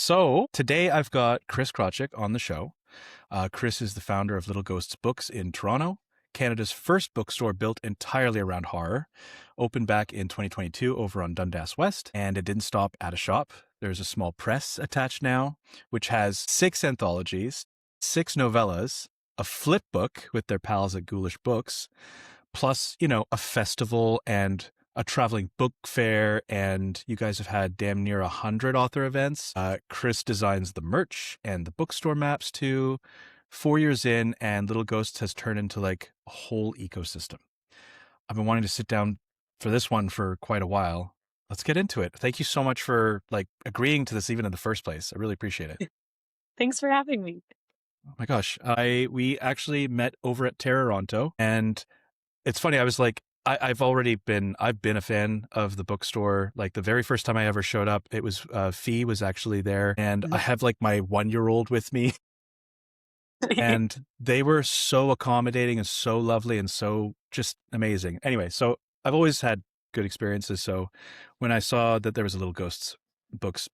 So today I've got Chris Krawczyk on the show. Chris is the founder of Little Ghosts Books in Toronto, Canada's first bookstore built entirely around horror. Opened back in 2022 over on Dundas West, and it didn't stop at a shop. There's a small press attached now, which has 6 anthologies, 6 novellas, a flip book with their pals at Ghoulish Books, plus, a festival and a traveling book fair, and you guys have had damn near 100 author events. Chris designs the merch and the bookstore maps too. 4 years in, and Little Ghosts has turned into like a whole ecosystem. I've been wanting to sit down for this one for quite a while. Let's get into it. Thank you so much for agreeing to this even in the first place. I really appreciate it. Thanks for having me. Oh my gosh. We actually met over at Toronto, and it's funny. I was like, I've been a fan of the bookstore. Like the very first time I ever showed up, it was Fee was actually there, and I have like my 1-year-old with me, and they were so accommodating and so lovely and so just amazing. Anyway, so I've always had good experiences. So when I saw that there was a Little Ghosts Books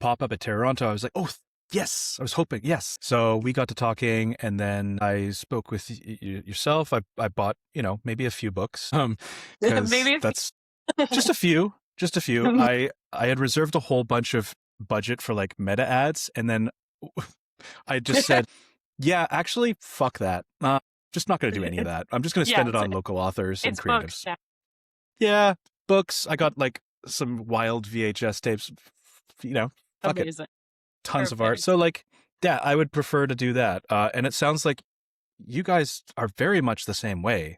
pop up at Toronto, I was like, oh, yes, I was hoping, yes. So we got to talking, and then I spoke with yourself. I bought, maybe a few books. Maybe that's just a few. I had reserved a whole bunch of budget for like meta ads, and then I just said, yeah, actually, fuck that. Just not going to do any of that. I'm just going to spend it on local authors and creatives. Books, yeah. Yeah, books. I got like some wild VHS tapes, fuck Amazing. it. Tons of art. So I would prefer to do that. And it sounds like you guys are very much the same way.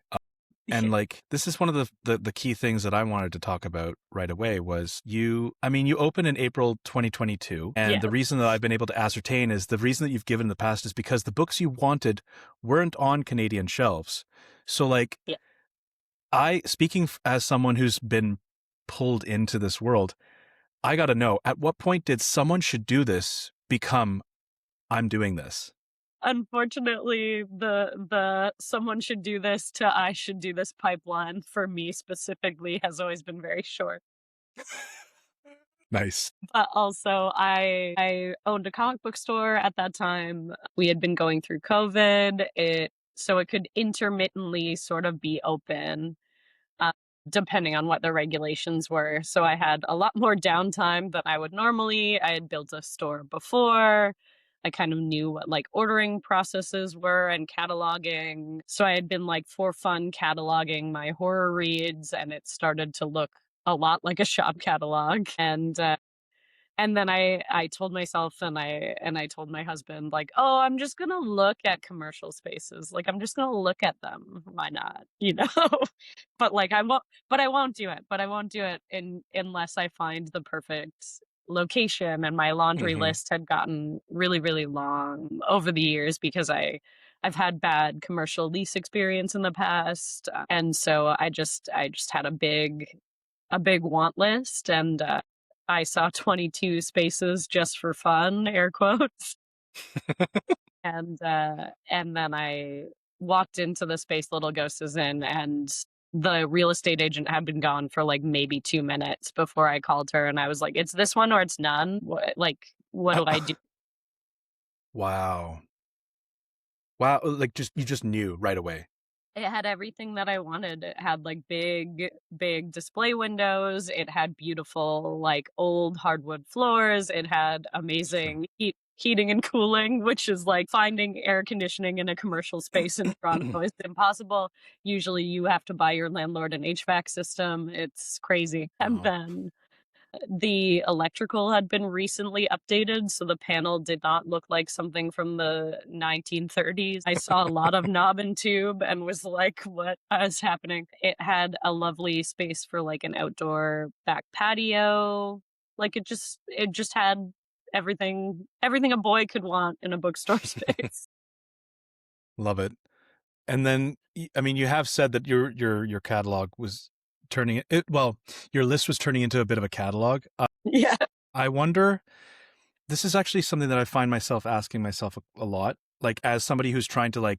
And this is one of the key things that I wanted to talk about right away was you opened in April 2022. And the reason that I've been able to ascertain is the reason that you've given in the past is because the books you wanted weren't on Canadian shelves. So speaking as someone who's been pulled into this world, I got to know, at what point did someone should do this become I'm doing this? Unfortunately, the someone should do this to I should do this pipeline for me specifically has always been very short. Nice. But also I owned a comic book store at that time. We had been going through COVID. So it could intermittently sort of be open. Depending on what the regulations were. So I had a lot more downtime than I would normally. I had built a store before. I kind of knew what ordering processes were and cataloging. So I had been for fun cataloging my horror reads, and it started to look a lot like a shop catalog. And then I told myself and I told my husband, oh, I'm just going to look at commercial spaces. I'm just going to look at them. Why not? But I won't do it. But I won't do it unless I find the perfect location. And my laundry list had gotten really, really long over the years because I've had bad commercial lease experience in the past. And so I just had a big want list, and I saw 22 spaces just for fun, air quotes. And then I walked into the space Little Ghost is in, and the real estate agent had been gone for maybe 2 minutes before I called her, and I was like, it's this one or it's none. What do I do? Wow. You just knew right away. It had everything that I wanted. It had big display windows. It had beautiful old hardwood floors. It had amazing heating and cooling, which is finding air conditioning in a commercial space in Toronto is impossible. Usually you have to buy your landlord an HVAC system. It's crazy. And then the electrical had been recently updated, so the panel did not look like something from the 1930s. I saw a lot of knob and tube and was like, what is happening? It had a lovely space for an outdoor back patio. It just had everything a boy could want in a bookstore space. Love it. And then, you have said that your catalog was turning it. Well, your list was turning into a bit of a catalog. Yeah. I wonder. This is actually something that I find myself asking myself a lot. As somebody who's trying to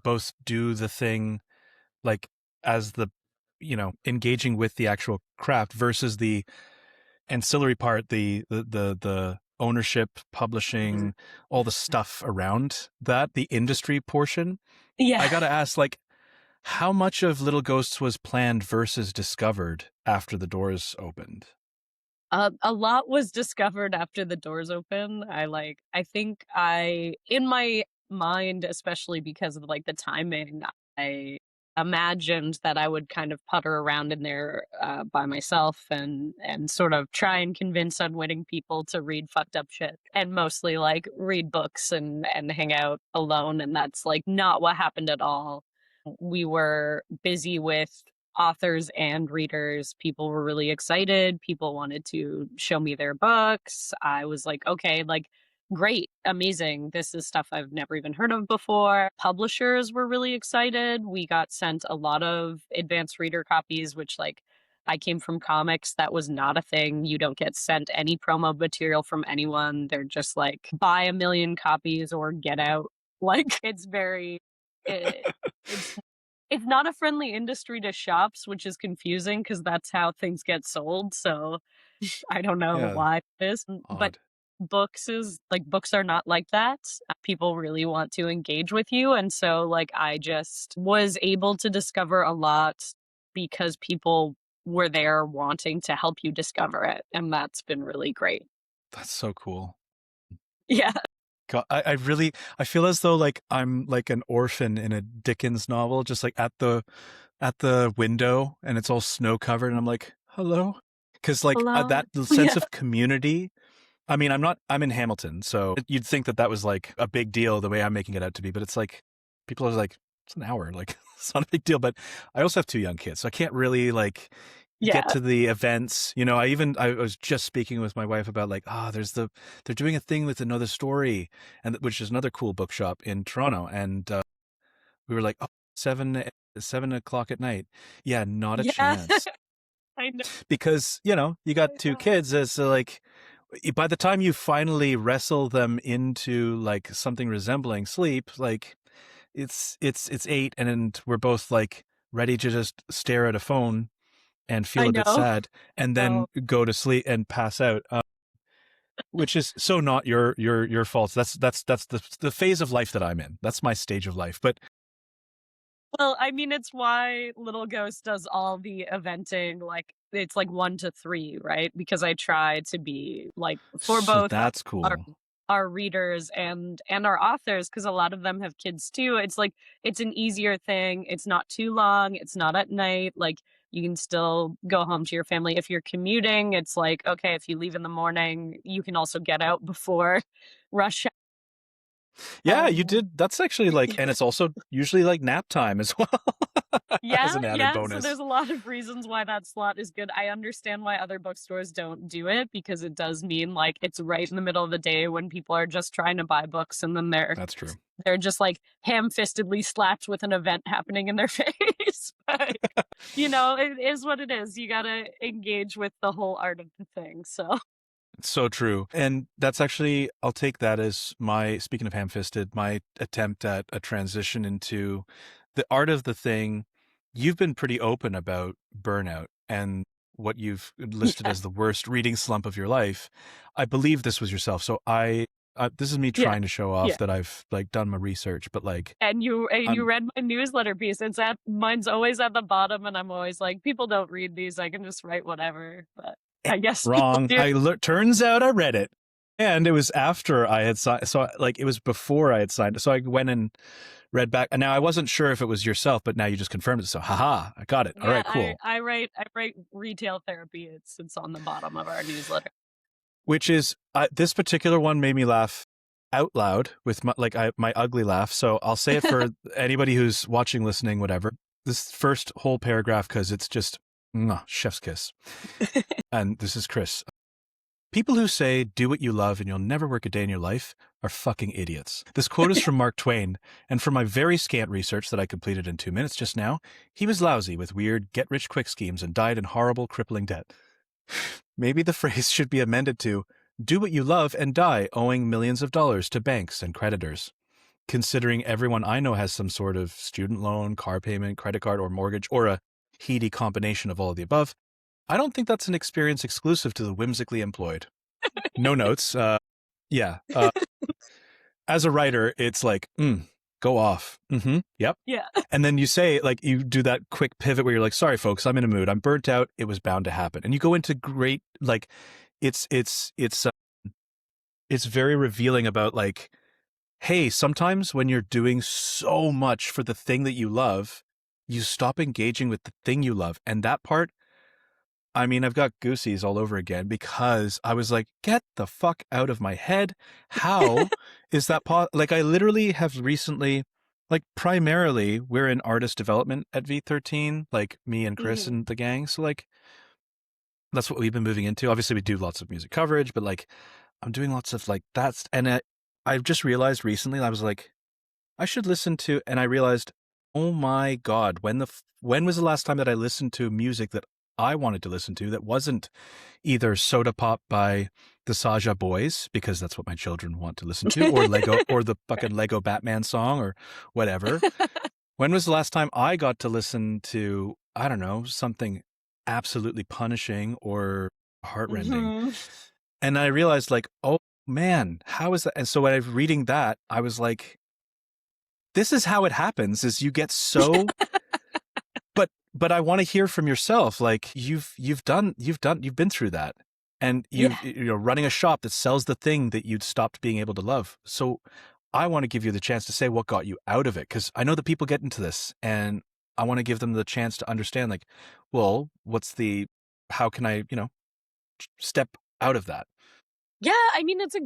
both do the thing, as the, engaging with the actual craft versus the ancillary part, the ownership, publishing, all the stuff around that, the industry portion. Yeah. I got to ask, like, how much of Little Ghosts was planned versus discovered after the doors opened? A lot was discovered after the doors open. I think in my mind, especially because of like the timing, I imagined that I would kind of putter around in there by myself and sort of try and convince unwitting people to read fucked up shit and mostly like read books and hang out alone. And that's like not what happened at all. We were busy with authors and readers. People were really excited. People wanted to show me their books. I was like, okay, like, great, amazing. This is stuff I've never even heard of before. Publishers were really excited. We got sent a lot of advanced reader copies, which, like, I came from comics. That was not a thing. You don't get sent any promo material from anyone. They're just like, buy a million copies or get out. Like, it's very, it's it's not a friendly industry to shops, which is confusing because that's how things get sold, so I don't know Yeah, why it is, but odd. books are not like that. People really want to engage with you, and so, like, I just was able to discover a lot because people were there wanting to help you discover it, and that's been really great. That's so cool. Yeah. God, I feel as though like I'm like an orphan in a Dickens novel, just like at the window, and it's all snow covered, and I'm like, hello, because like Hello? that sense Yeah. of community. I mean, I'm in Hamilton, so you'd think that that was like a big deal the way I'm making it out to be, but it's like people are like, it's an hour, like it's not a big deal. But I also have two young kids, so I can't really like get Yeah. to the events. You know, I was just speaking with my wife about like, they're doing a thing with Another Story, and which is another cool bookshop in Toronto, and we were like, oh, 7 o'clock at night. Yeah, not a Yeah. chance. I know, Because, you know, you got I two know. kids, it's like by the time you finally wrestle them into like something resembling sleep, like it's 8, and then we're both like ready to just stare at a phone and feel I a bit know. sad and No. then go to sleep and pass out, which is so not your fault. That's the phase of life that I'm in. That's my stage of life. But Well, I mean, it's why Little Ghost does all the eventing, like, it's like 1 to 3, right? Because I try to be, like, for so both that's our cool. our readers and our authors, because a lot of them have kids too. It's like, it's an easier thing. It's not too long. It's not at night. Like, you can still go home to your family. If you're commuting, it's like, okay, if you leave in the morning, you can also get out before rush Yeah, you hour. did. That's actually like, and it's also usually like nap time as well as Yeah, an added yeah, so bonus. there's a lot of reasons why that slot is good. I understand why other bookstores don't do it because it does mean, like, it's right in the middle of the day when people are just trying to buy books and then That's true. they're just, like, ham-fistedly slapped with an event happening in their face, but, you know, it is what it is. You gotta engage with the whole art of the thing, so So true. And that's actually, I'll take that as my, speaking of ham fisted, my attempt at a transition into the art of the thing. You've been pretty open about Burnout and what you've listed yeah, as the worst reading slump of your life. I believe this was yourself. So this is me yeah, trying to show yeah. off that I've like done my research, but like, And you I'm, read my newsletter piece. Mine's always at the bottom, and I'm always like, "People don't read these. I can just write whatever," but I guess people wrong. do. Turns out I read it, and it was after I had signed. So like it was before I had signed. So I went and read back. And now I wasn't sure if it was yourself, but now you just confirmed it. So haha, I got it. All Yeah, right, cool. I write retail therapy. It's on the bottom of our newsletter. Which is this particular one made me laugh out loud with my ugly laugh. So I'll say it for anybody who's watching, listening, whatever. This first whole paragraph, because it's just chef's kiss. And this is Chris. People who say, do what you love and you'll never work a day in your life are fucking idiots. This quote is from Mark Twain, and from my very scant research that I completed in 2 minutes just now, he was lousy with weird get-rich-quick schemes and died in horrible, crippling debt. Maybe the phrase should be amended to, do what you love and die owing millions of dollars to banks and creditors. Considering everyone I know has some sort of student loan, car payment, credit card, or mortgage, or a heady combination of all of the above, I don't think that's an experience exclusive to the whimsically employed. No notes. Yeah. As a writer, it's like, go off. Yep. Yeah. And then you say, like, you do that quick pivot where you're like, sorry, folks, I'm in a mood. I'm burnt out. It was bound to happen. And you go into great, like, it's very revealing about, like, hey, sometimes when you're doing so much for the thing that you love, you stop engaging with the thing you love. And that part, I mean, I've got goosies all over again because I was like, get the fuck out of my head. How is that like, I literally have recently, like, primarily we're in artist development at V13, like me and Chris and the gang. So, like, that's what we've been moving into. Obviously, we do lots of music coverage, but, like, I'm doing lots of, like, that's, and I've just realized recently, I was like, I should listen to, and I realized, oh my God, when was the last time that I listened to music that I wanted to listen to that wasn't either Soda Pop by the Saja Boys, because that's what my children want to listen to, or Lego, or the fucking Lego Batman song, or whatever. When was the last time I got to listen to, I don't know, something absolutely punishing or heartrending? And I realized, like, oh man, how is that? And so when I was reading that, I was like, this is how it happens, is you get so but I want to hear from yourself, like, you've been through that, and you're running a shop that sells the thing that you'd stopped being able to love. So I want to give you the chance to say what got you out of it, because I know that people get into this, and I want to give them the chance to understand, like, well, how can I, step out of that? Yeah, I mean, it's a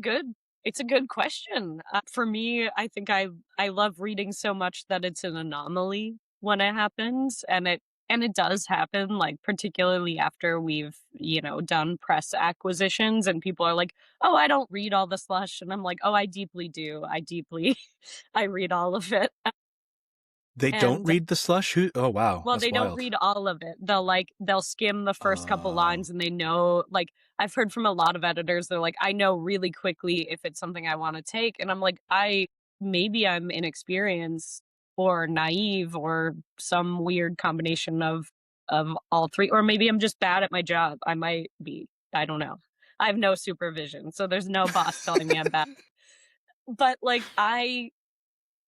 good question. For me, I think I love reading so much that it's an anomaly when it happens, and it does happen, like, particularly after we've, done press acquisitions and people are like, "Oh, I don't read all the slush." And I'm like, "Oh, I deeply do. I deeply I read all of it." They don't And read the slush? Oh, wow, well, that's they don't wild. read all of it. They'll skim the first couple lines and they know, like, I've heard from a lot of editors, they're like, "I know really quickly if it's something I wanna take," and I'm like, maybe I'm inexperienced or naive or some weird combination of all 3, or maybe I'm just bad at my job. I might be. I don't know. I have no supervision, so there's no boss telling me I'm bad. But, like, I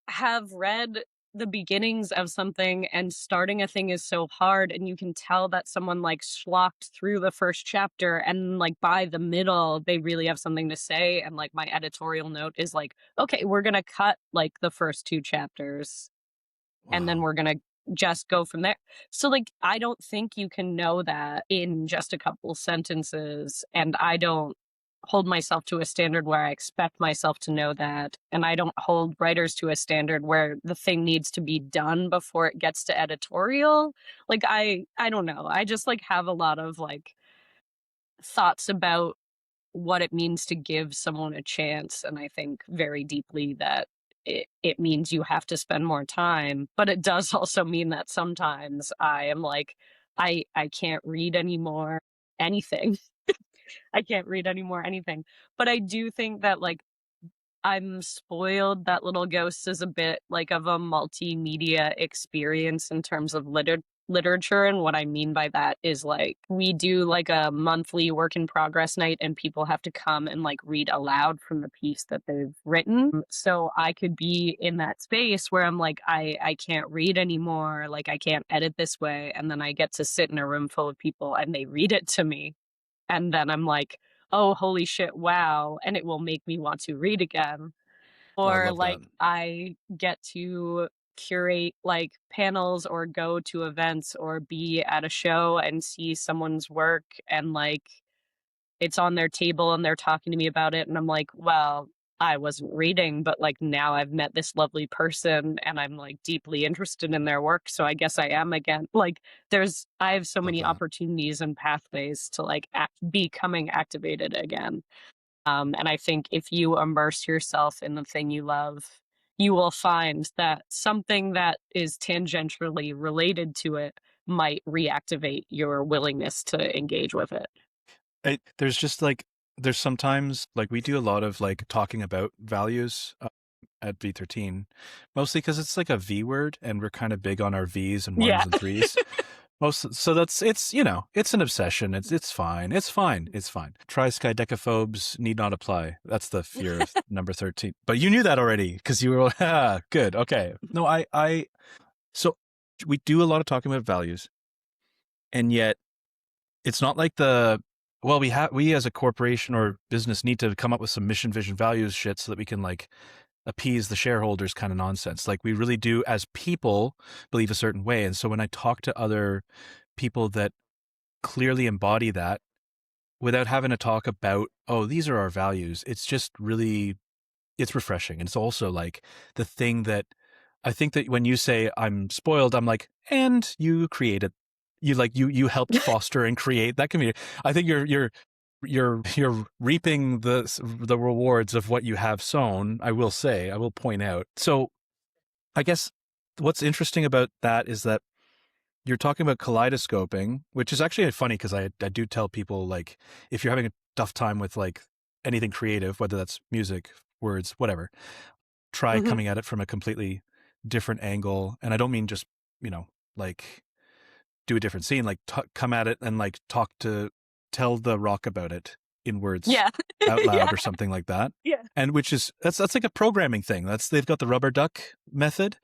have read the beginnings of something, and starting a thing is so hard, and you can tell that someone, like, slocked through the first chapter, and, like, by the middle they really have something to say, and, like, my editorial note is like, okay, we're gonna cut, like, the first 2 chapters, and then Wow. we're gonna just go from there. So, like, I don't think you can know that in just a couple sentences, and I don't hold myself to a standard where I expect myself to know that, and I don't hold writers to a standard where the thing needs to be done before it gets to editorial. Like, I don't know. I just, like, have a lot of, like, thoughts about what it means to give someone a chance, and I think very deeply that it means you have to spend more time, but it does also mean that sometimes I am like, I can't read anymore anything. I can't read anymore anything. But I do think that, like, I'm spoiled that Little Ghosts is a bit like of a multimedia experience in terms of literature, and what I mean by that is, like, we do, like, a monthly work in progress night, and people have to come and, like, read aloud from the piece that they've written. So I could be in that space where I'm like, I can't read anymore, like, I can't edit this way, and then I get to sit in a room full of people and they read it to me, and then I'm like, "Oh, holy shit, wow," and it will make me want to read again. I Or, love that. like, I get to curate, like, panels or go to events or be at a show and see someone's work, and, like, it's on their table and they're talking to me about it, and I'm like, "Well, I wasn't reading, but, like, now I've met this lovely person and I'm, like, deeply interested in their work, so I guess I am again." Like, I have so Love many that. opportunities and pathways to, like, becoming activated again. And I think if you immerse yourself in the thing you love, you will find that something that is tangentially related to it might reactivate your willingness to engage with it. There's just, like, there's sometimes, like, we do a lot of, like, talking about values at V13, mostly because it's like a V word and we're kind of big on our V's and Yeah. ones and threes. So that's it's it's an obsession. It's fine. It's fine. It's fine. Triskaidekaphobes need not apply. That's the fear of number 13. But you knew that already because you were good. Okay. No, I so we do a lot of talking about values, and yet it's not like we as a corporation or business need to come up with some mission, vision, values shit so that we can like appease the shareholders kind of nonsense. Like we really do as people believe a certain way. And so when I talk to other people that clearly embody that without having to talk about, oh, these are our values, it's just really, it's refreshing. And it's also like the thing that I think that when you say I'm spoiled, I'm like, and you created, you helped foster and create that community. I think you're reaping the rewards of what you have sown. I will point out. So I guess what's interesting about that is that you're talking about kaleidoscoping, which is actually funny because I do tell people, like, if you're having a tough time with like anything creative, whether that's music, words, whatever, try Mhm. coming at it from a completely different angle. And I don't mean just, like do a different scene, like come at it and like tell the rock about it in words Yeah. out Yeah. loud or something like that. Yeah. And which is, that's like a programming thing. They've got the rubber duck method.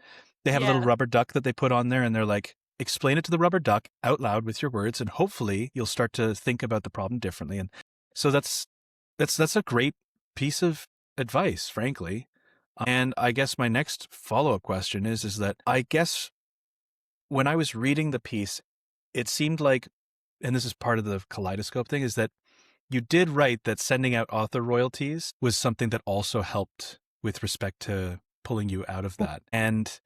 They have a little Yeah. rubber duck that they put on there and they're like, explain it to the rubber duck out loud with your words. And hopefully you'll start to think about the problem differently. And so that's a great piece of advice, frankly. And I guess my next follow-up question is that I guess when I was reading the piece, it seemed like, and this is part of the kaleidoscope thing, is that you did write that sending out author royalties was something that also helped with respect to pulling you out of that. And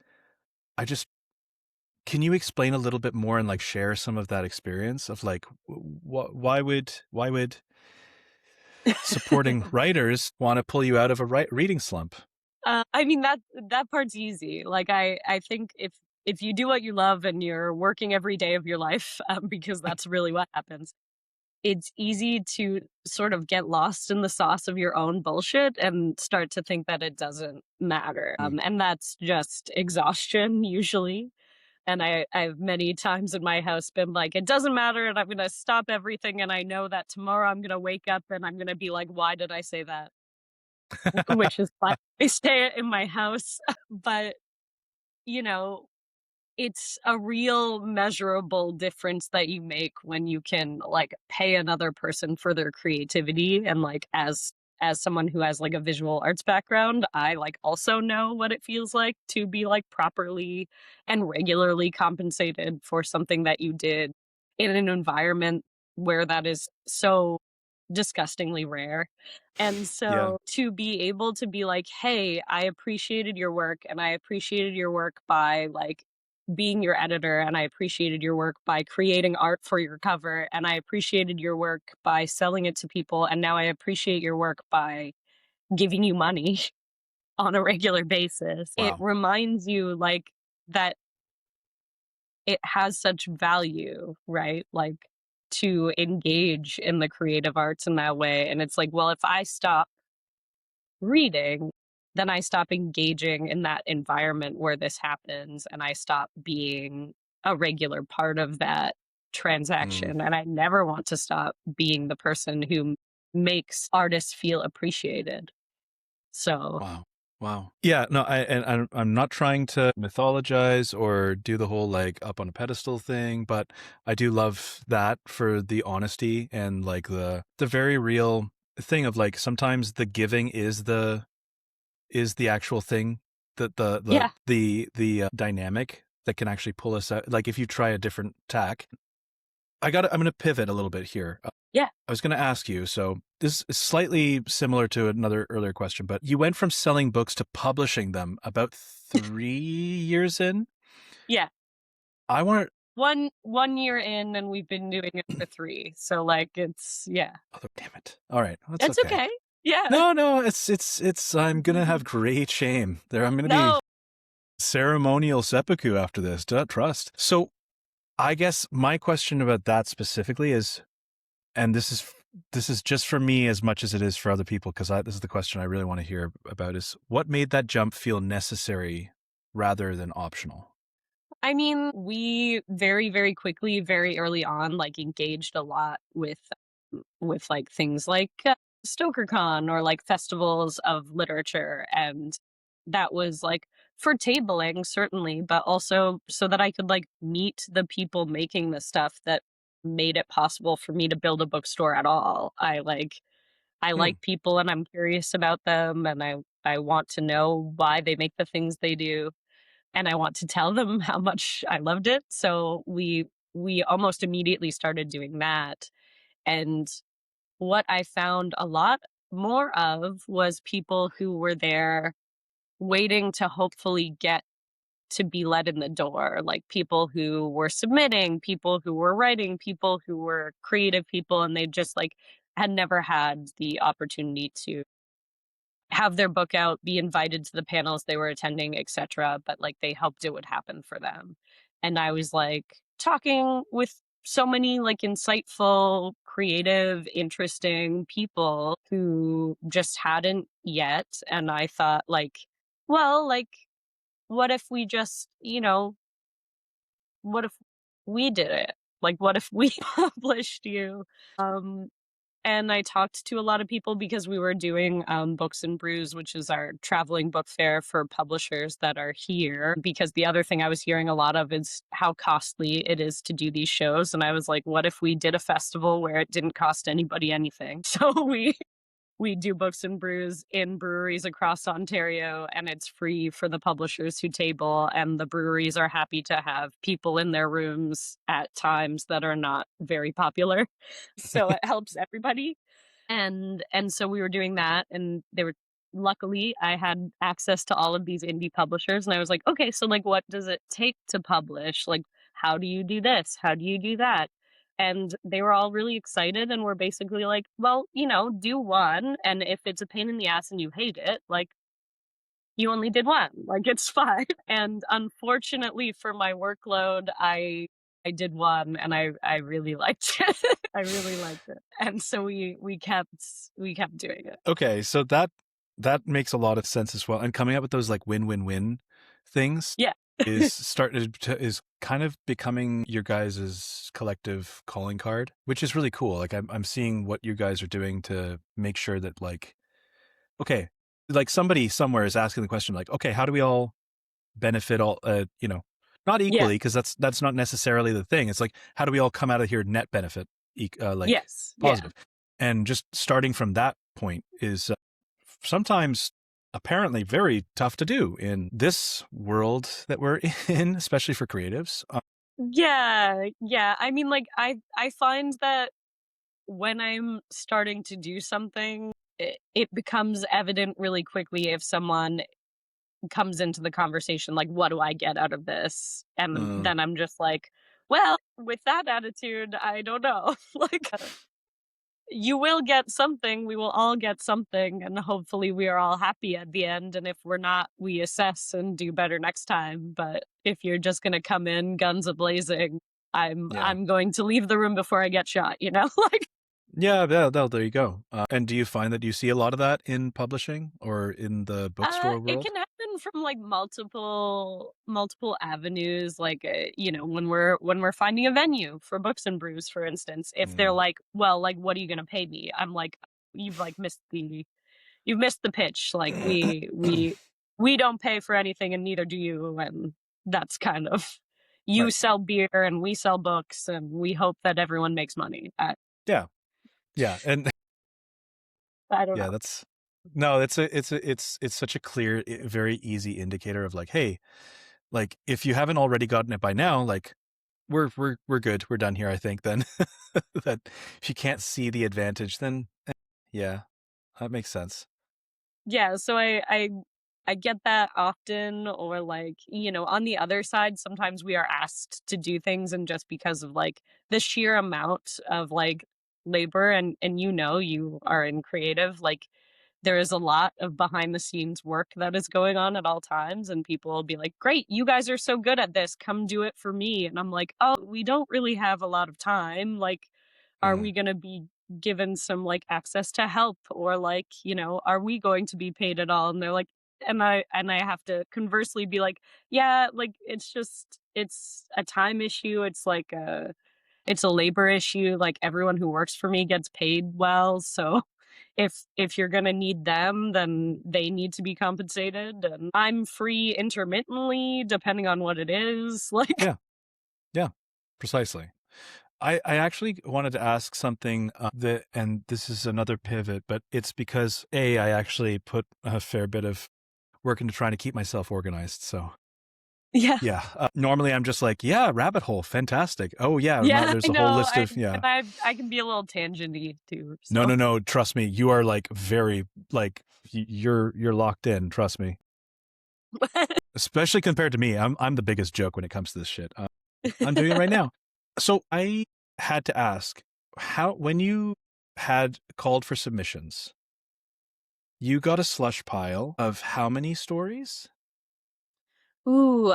I just, can you explain a little bit more and like share some of that experience of like, why would supporting writers want to pull you out of a reading slump? I mean, that part's easy. Like, I think if you do what you love and you're working every day of your life, because that's really what happens, it's easy to sort of get lost in the sauce of your own bullshit and start to think that it doesn't matter. And that's just exhaustion usually. And I've many times in my house been like, it doesn't matter, and I'm gonna stop everything, and I know that tomorrow I'm gonna wake up and I'm gonna be like, why did I say that? Which is why I stay in my house. But, you know, it's a real measurable difference that you make when you can, like, pay another person for their creativity, and, like, as someone who has, like, a visual arts background, I, like, also know what it feels like to be, like, properly and regularly compensated for something that you did in an environment where that is so disgustingly rare. And Yeah. so to be able to be like, "Hey, I appreciated your work, and I appreciated your work by, like, being your editor, and I appreciated your work by creating art for your cover, and I appreciated your work by selling it to people, and now I appreciate your work by giving you money on a regular basis." It Wow. reminds you, like, that it has such value, right? Like, to engage in the creative arts in that way, and it's like, well, if I stop reading, then I stop engaging in that environment where this happens, and I stop being a regular part of that Mm. transaction, and I never want to stop being the person who makes artists feel appreciated. So, Wow. Wow. Yeah, no, I'm not trying to mythologize or do the whole like up on a pedestal thing, but I do love that for the honesty and like the very real thing of like sometimes the giving is the actual thing that yeah, the dynamic that can actually pull us out. Like if you try a different tack, I'm going to pivot a little bit here. yeah, I was going to ask you, so this is slightly similar to another earlier question, but you went from selling books to publishing them about 3 years in. yeah. I want. 1 year in, and we've been doing it for 3, so, like, it's yeah. Oh, damn it! All right, that's It's okay. okay. Yeah. No, no, it's. I'm gonna have great shame there. I'm gonna be No. ceremonial seppuku after this. Trust. So, I guess my question about that specifically is, and this is just for me as much as it is for other people, because this is the question I really want to hear about, is what made that jump feel necessary rather than optional? I mean, we very, very quickly, very early on, like, engaged a lot with, like, things like, StokerCon or, like, festivals of literature, and that was, like, for tabling, certainly, but also so that I could, like, meet the people making the stuff that made it possible for me to build a bookstore at all. I Hmm. like people and I'm curious about them, and I want to know why they make the things they do, and I want to tell them how much I loved it. So we almost immediately started doing that. And what I found a lot more of was people who were there waiting to hopefully get to be let in the door, like people who were submitting, people who were writing, people who were creative people, and they just like had never had the opportunity to have their book out, be invited to the panels they were attending, etc., but, like, they hoped it would happen for them. And I was, like, talking with so many, like, insightful, creative, interesting people who just hadn't yet, and I thought, like, well, like, what if we just, what if we did it? Like, what if we published you? Um and I talked to a lot of people because we were doing Books and Brews, which is our traveling book fair for publishers that are here. Because the other thing I was hearing a lot of is how costly it is to do these shows. And I was like, what if we did a festival where it didn't cost anybody anything? So we do Books and Brews in breweries across Ontario, and it's free for the publishers who table, and the breweries are happy to have people in their rooms at times that are not very popular. So it helps everybody. And so we were doing that, and they were luckily I had access to all of these indie publishers, and I was like, okay, so like what does it take to publish? Like, how do you do this? How do you do that? And they were all really excited and were basically like, well, do one. And if it's a pain in the ass and you hate it, like you only did one. Like it's fine. And unfortunately for my workload, I did one and I really liked it. I really liked it. And so we kept doing it. Okay, so that makes a lot of sense as well. And coming up with those like win-win-win things Yeah. is kind of becoming your guys' collective calling card, which is really cool. Like I'm seeing what you guys are doing to make sure that like, okay, like somebody somewhere is asking the question like, okay, how do we all benefit all not Yeah. equally, because that's not necessarily the thing. It's like, how do we all come out of here net benefit, like Yes. Yeah. positive? And just starting from that point is sometimes apparently very tough to do in this world that we're in, especially for creatives. Yeah. Yeah. I mean, like I find that when I'm starting to do something, it becomes evident really quickly if someone comes into the conversation like, "What do I get out of this?" And uh, then I'm just like, "Well, with that attitude, I don't know." Like, you will get something, we will all get something, and hopefully we are all happy at the end, and if we're not, we assess and do better next time, but if you're just gonna come in guns a-blazing, yeah. I'm going to leave the room before I get shot, you know? Like, Yeah, there you go. And do you find that you see a lot of that in publishing or in the bookstore It world? can happen from like multiple avenues. Like when we're finding a venue for Books and Brews, for instance, if they're Mm, like, well, like what are you gonna pay me? I'm like, you've like you've missed the pitch. Like we don't pay for anything, and neither do you. And that's kind of you right. sell beer and we sell books, and we hope that everyone makes money. Yeah. Yeah. And I don't yeah, know. that's no, it's such a clear, very easy indicator of like, hey, like if you haven't already gotten it by now, like we're good. We're done here, I think, then. That if you can't see the advantage, then yeah, that makes sense. Yeah, so I get that often, or like, on the other side, sometimes we are asked to do things, and just because of like the sheer amount of like labor, and you are in creative, like there is a lot of behind the scenes work that is going on at all times, and people will be like, "Great, you guys are so good at this. Come do it for me." And I'm like, "Oh, we don't really have a lot of time. Like, are Mm, we going to be given some like access to help, or like, are we going to be paid at all?" And they're like, And I have to conversely be like, yeah, like it's a time issue. It's a labor issue. Like everyone who works for me gets paid well. So if you're gonna need them, then they need to be compensated. And I'm free intermittently, depending on what it is. Like Yeah. Yeah. Precisely. I actually wanted to ask something and this is another pivot, but it's because I actually put a fair bit of work into trying to keep myself organized. So yeah. yeah, normally I'm just like, yeah, rabbit hole, fantastic. Oh yeah, no, Yeah, there's I a whole know. list of And I can be a little tangenty too. No, So no, no. Trust me, you are like very like you're locked in. Trust me, especially compared to me. I'm the biggest joke when it comes to this shit. I'm doing it right now. So I had to ask how when you had called for submissions, you got a slush pile of how many stories? ooh,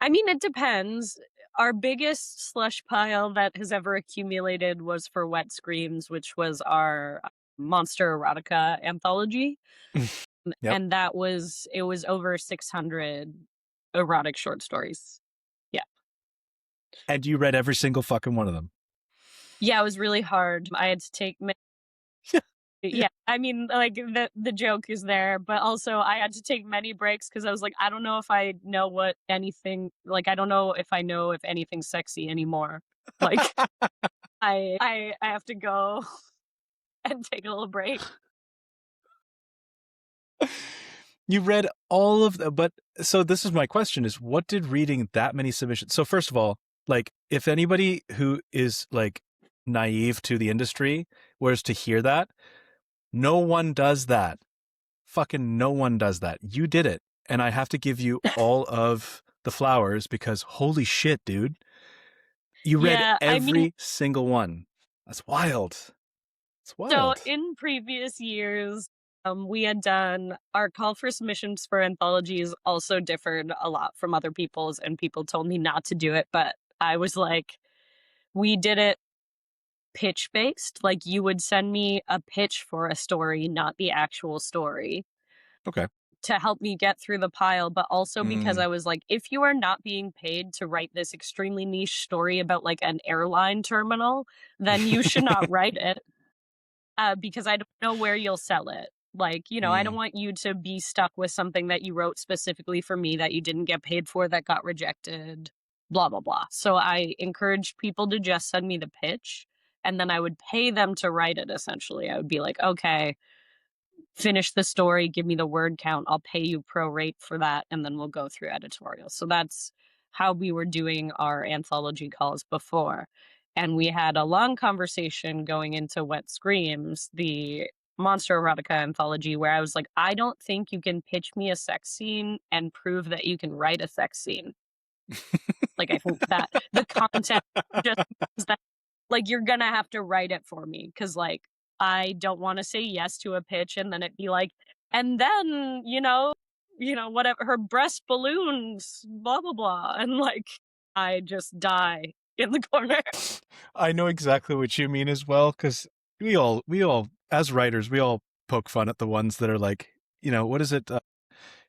I mean, it depends. Our biggest slush pile that has ever accumulated was for Wet Screams, which was our monster erotica anthology. Yep. And it was over 600 erotic short stories. Yeah. And you read every single fucking one of them. Yeah, it was really hard. I had to take Yeah. yeah, I mean, like the joke is there, but also I had to take many breaks because I was like, I don't know if I know what anything like I don't know if I know if anything's sexy anymore. Like I have to go and take a little break. You read all of the, but so this is my question is what did reading that many submissions? So first of all, like if anybody who is like naive to the industry was to hear that, no one does that. Fucking no one does that. You did it. And I have to give you all of the flowers because holy shit, dude. You read Yeah, I mean, every single one. That's wild. It's so wild. in previous years, we had done our call for submissions for anthologies also differed a lot from other people's, and people told me not to do it, but I was like, we did it pitch based. Like you would send me a pitch for a story, not the actual story, Okay. to help me get through the pile, but also because Mm. I was like, if you are not being paid to write this extremely niche story about like an airline terminal, then you should not write it. Because I don't know where you'll sell it. Like, I don't Mm. want you to be stuck with something that you wrote specifically for me that you didn't get paid for that got rejected, blah, blah, blah. So I encouraged people to just send me the pitch and then I would pay them to write it essentially. I would be like, okay, finish the story, give me the word count, I'll pay you pro rate for that, and then we'll go through editorials. So that's how we were doing our anthology calls before. And we had a long conversation going into Wet Screams, the monster erotica anthology, where I was like, I don't think you can pitch me a sex scene and prove that you can write a sex scene. Like, I think that the content just means that, like, you're gonna have to write it for me because, like, I don't want to say yes to a pitch and then it be like, and then, whatever, her breast balloons, blah, blah, blah. And, like, I just die in the corner. I know exactly what you mean as well, because we all, as writers, we all poke fun at the ones that are like, what is it?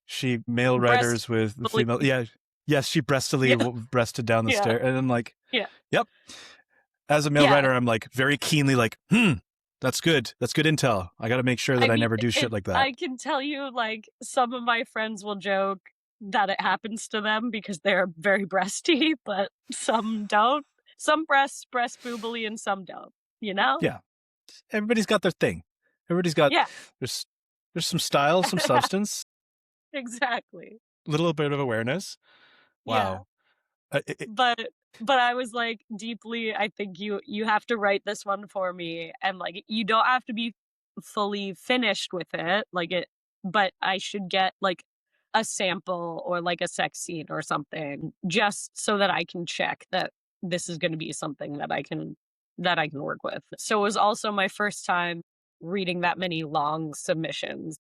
She male Breast writers with the female. balloons. Yeah. Yes, she Yeah. breasted down the Yeah. stair. And I'm like, Yeah. yep. As a male Yeah. writer, I'm like very keenly like, that's good. That's good intel. I got to make sure that I mean, never do shit like that. I can tell you, like, some of my friends will joke that it happens to them because they're very breasty, but some don't. Some breast boobily and some don't, Yeah. Everybody's got their thing. Everybody's got, Yeah, there's some style, some substance, exactly. a little bit of awareness. Yeah. Wow. But I was like, deeply, I think you have to write this one for me, and like you don't have to be fully finished with it, like it, but I should get like a sample or like a sex scene or something just so that I can check that this is going to be something that I can work with. So it was also my first time reading that many long submissions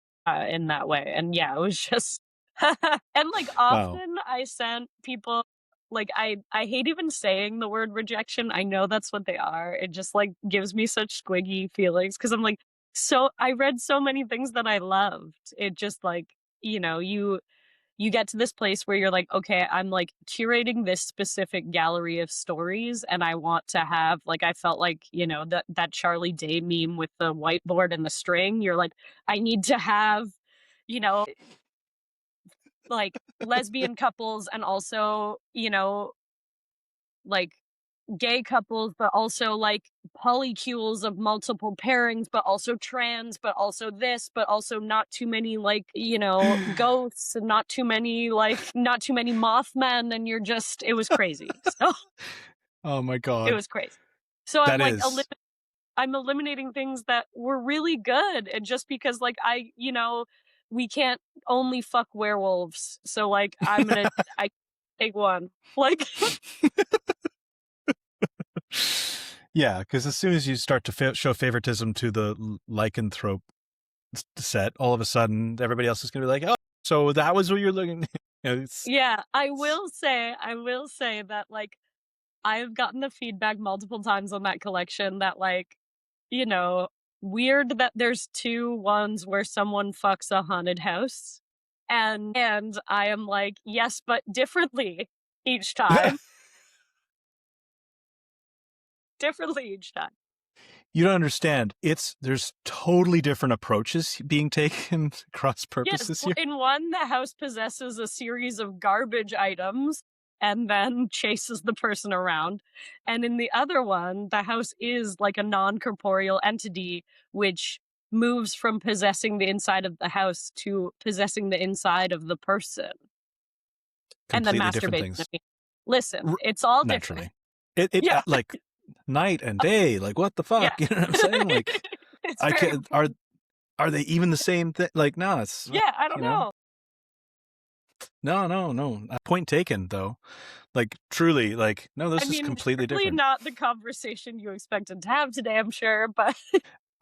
in that way, and yeah, it was just and like Wow. often I sent people like I hate even saying the word rejection. I know that's what they are. It just like gives me such squiggy feelings because I'm like, so I read so many things that I loved. It just like you know, you get to this place where you're like, okay, I'm like curating this specific gallery of stories, and I want to have, like, I felt like, you know, that Charlie Day meme with the whiteboard and the string. You're like, I need to have, you know, like lesbian couples, and also, you know, like gay couples, but also like polycules of multiple pairings, but also trans, but also this, but also not too many, like, you know, ghosts, and not too many, like, not too many Mothmen, and you're just, it was crazy. So Oh my it God. was crazy. So I'm That like, is. I'm eliminating things that were really good, and just because, like, you know, we can't only fuck werewolves, so like I take one, like. Yeah, because as soon as you start to show favoritism to the lycanthrope set, all of a sudden everybody else is going to be like, oh, so that was what you're looking. Yeah, I will say that, like, I've gotten the feedback multiple times on that collection that, like, you know, weird that there's two ones where someone fucks a haunted house. And I am like, yes, but differently each time. Differently each time. You don't understand. There's totally different approaches being taken cross Yes, purposes here. in one, the house possesses a series of garbage items and then chases the person around. And in the other one, the house is like a non-corporeal entity, which moves from possessing the inside of the house to possessing the inside of the person. And then Completely different masturbating. things. Listen, it's all Naturally. different. It Yeah. like night and day. Like what the fuck? Yeah. You know what I'm saying? Like It's I very can are they even the same thing? Like no, it's Yeah, I don't you know. know. No. Point taken though. Like truly, like no, this I is mean, completely certainly different. not the conversation you expected to have today, I'm sure, but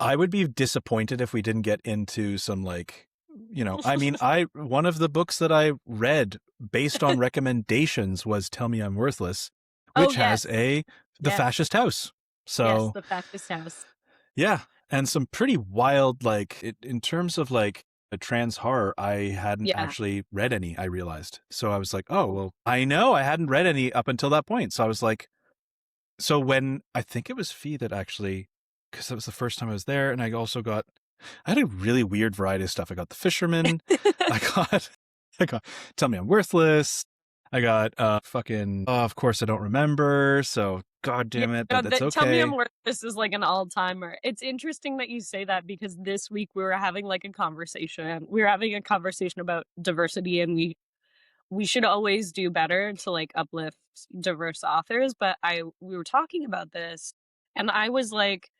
I would be disappointed if we didn't get into some like, you know, I mean, one of the books that I read based on recommendations was Tell Me I'm Worthless, Oh, which has yes. the Yes. fascist house. Yes, So the fascist house. yeah, and some pretty wild like in terms of like a trans horror, I hadn't Yeah. actually read any, I realized. So I was like, oh, well, I know I hadn't read any up until that point. So I was like, so when I think it was Fee that actually, because that was the first time I was there, and I had a really weird variety of stuff. I got The Fisherman, I got Tell Me I'm Worthless, I got fucking of course I don't remember. So god Yeah, damn it, no, but that's Tell Me I'm okay. Worthless is like an all-timer. It's interesting that you say that, because this week we were having like a conversation. We were having a conversation about diversity, and we should always do better to like uplift diverse authors, but we were talking about this, and I was like,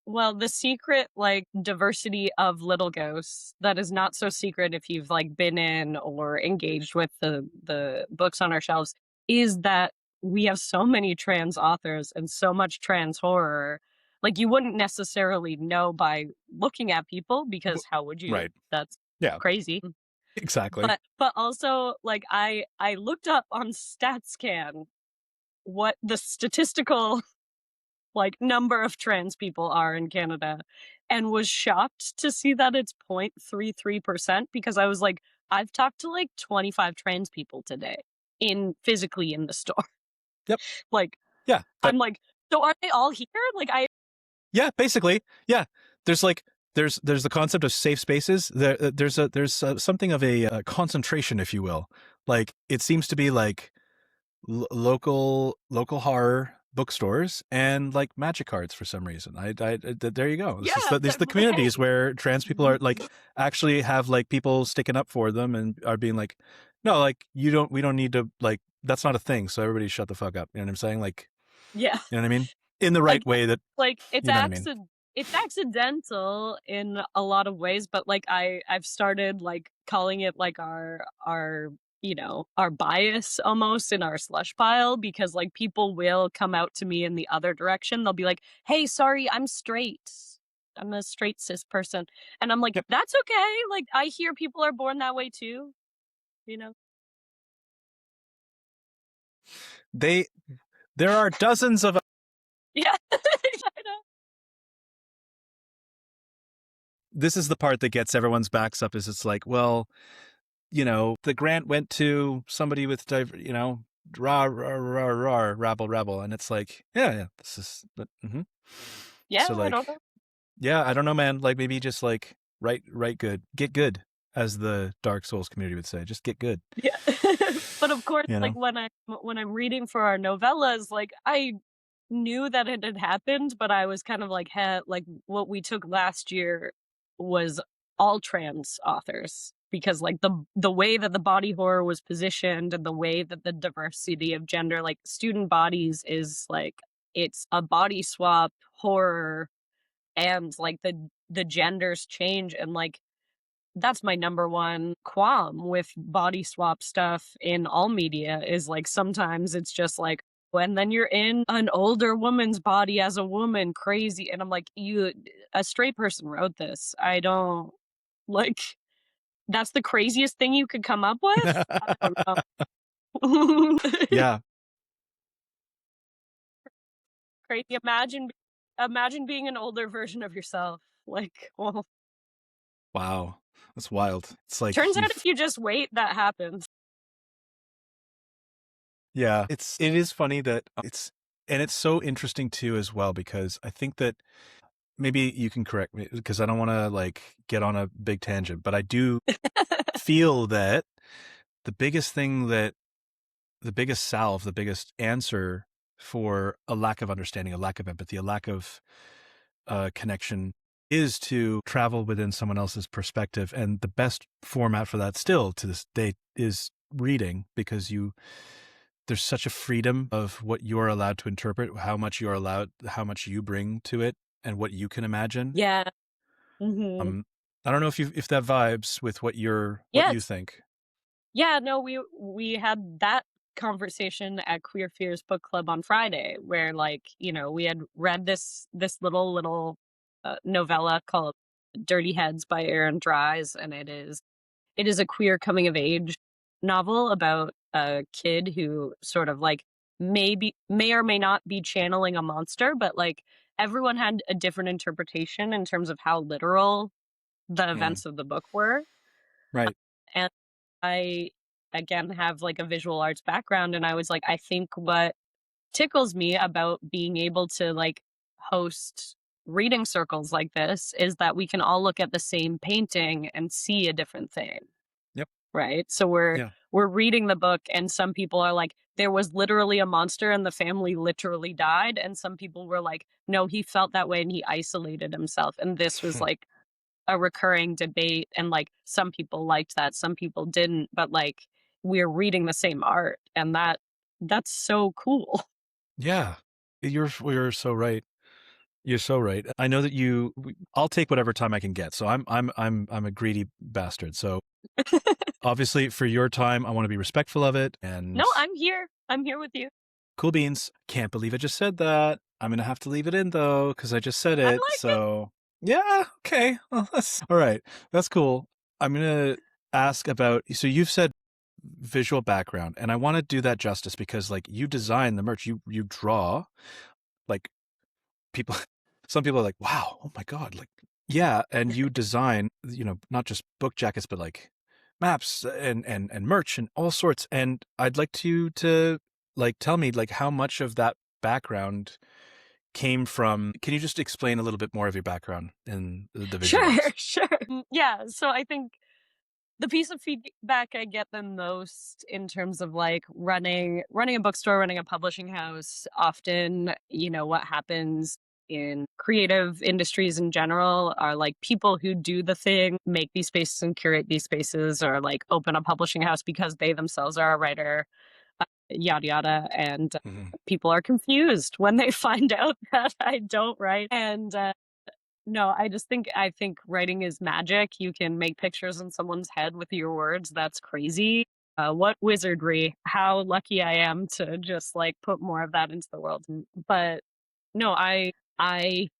well, the secret, like, diversity of Little Ghosts that is not so secret if you've like been in or engaged with the books on our shelves, is that we have so many trans authors and so much trans horror. Like, you wouldn't necessarily know by looking at people, because how would you? Right. That's Yeah, crazy. exactly. But also, like, I looked up on StatsCan what the statistical like number of trans people are in Canada, and was shocked to see that it's 0.33%, because I was like, I've talked to like 25 trans people today physically in the store. Yep. Like, Yeah. I'm like, so are they all here? Like, Yeah, basically. Yeah. There's like there's the concept of safe spaces. There's something of a concentration, if you will. Like it seems to be like local horror bookstores and like magic cards for some reason. There you go. This is yeah, these are the communities where trans people are like actually have like people sticking up for them and are being like, no, like we don't need to, like that's not a thing. So everybody shut the fuck up. You know what I'm saying? Like, yeah. you know what I mean? In the right Again, way that like, you know what I mean? it's accidental in a lot of ways, but like I've started like calling it like our you know, our bias almost in our slush pile, because like people will come out to me in the other direction. They'll be like, "Hey, sorry, I'm straight. I'm a straight cis person." And I'm like, Yep. "That's okay. Like, I hear people are born that way too, you know?" There are dozens of Yeah. I know. this is the part that gets everyone's backs up is it's like, well, the grant went to somebody with, rah, rah, rah, rah, rabble, rebel. And it's like, yeah, this is, Yeah, so I don't like, know. yeah, I don't know, man. Like maybe just like write good, get good, as the Dark Souls community would say. Just get good. Yeah. But of course, You like know? when I'm reading for our novellas, like I knew that it had happened, but I was kind of like, like what we took last year was all trans authors because like the way that the body horror was positioned and the way that the diversity of gender, like student bodies is like it's a body swap horror and like the genders change and like that's my number one qualm with body swap stuff in all media is like sometimes it's just like when then you're in an older woman's body as a woman crazy and I'm like you a straight person wrote this I don't like that's the craziest thing you could come up with I don't know Yeah. crazy imagine being an older version of yourself like well Wow. That's wild. It's like turns out if you just wait that happens. yeah, it is funny that and it's so interesting too as well, because I think that maybe you can correct me because I don't want to like get on a big tangent, but I do feel that the biggest thing that the biggest salve, the biggest answer for a lack of understanding, a lack of empathy, a lack of connection is to travel within someone else's perspective. And the best format for that still to this day is reading, because there's such a freedom of what you're allowed to interpret, how much you bring to it and what you can imagine. Yeah. Hmm. I don't know if that vibes with what you Yes. think. Yeah, no, we had that conversation at Queer Fears Book Club on Friday where like, we had read this little novella called Dirty Heads by Aaron Dries and it is a queer coming of age novel about a kid who sort of like may or may not be channeling a monster, but like everyone had a different interpretation in terms of how literal the Mm, events of the book were. right. And I, again, have like a visual arts background. And I was like, I think what tickles me about being able to like host reading circles like this is that we can all look at the same painting and see a different thing. Yep. Right. So we're Yeah. we're reading the book and some people are like, there was literally a monster and the family literally died. And some people were like, no, he felt that way and he isolated himself. And this was like a recurring debate and like some people liked that, some people didn't, but like we're reading the same art and that's so cool. Yeah. You're so right. You're so right. I know that I'll take whatever time I can get. So I'm a greedy bastard. So obviously for your time, I want to be respectful of it, No, and I'm here with you. cool beans. Can't believe I just said that. I'm going to have to leave it in though, because I just said I it. like it. So yeah. Okay. Well, that's all right. That's cool. I'm going to ask about, so you've said visual background, and I want to do that justice because like you design the merch, you draw, like people some people are like, wow, oh my god, like yeah, and you design, not just book jackets but like maps and merch and all sorts. And I'd like you to like tell me like how much of that background came from. Can you just explain a little bit more of your background in the visual Sure, arts? sure. Yeah, so I think the piece of feedback I get the most in terms of like running a bookstore, running a publishing house, often, what happens in creative industries in general are like people who do the thing, make these spaces and curate these spaces, or like open a publishing house because they themselves are a writer, yada yada. And Hmm. people are confused when they find out that I don't write. And no, I think writing is magic. You can make pictures in someone's head with your words. That's crazy. What wizardry. How lucky I am to just like put more of that into the world. But no, I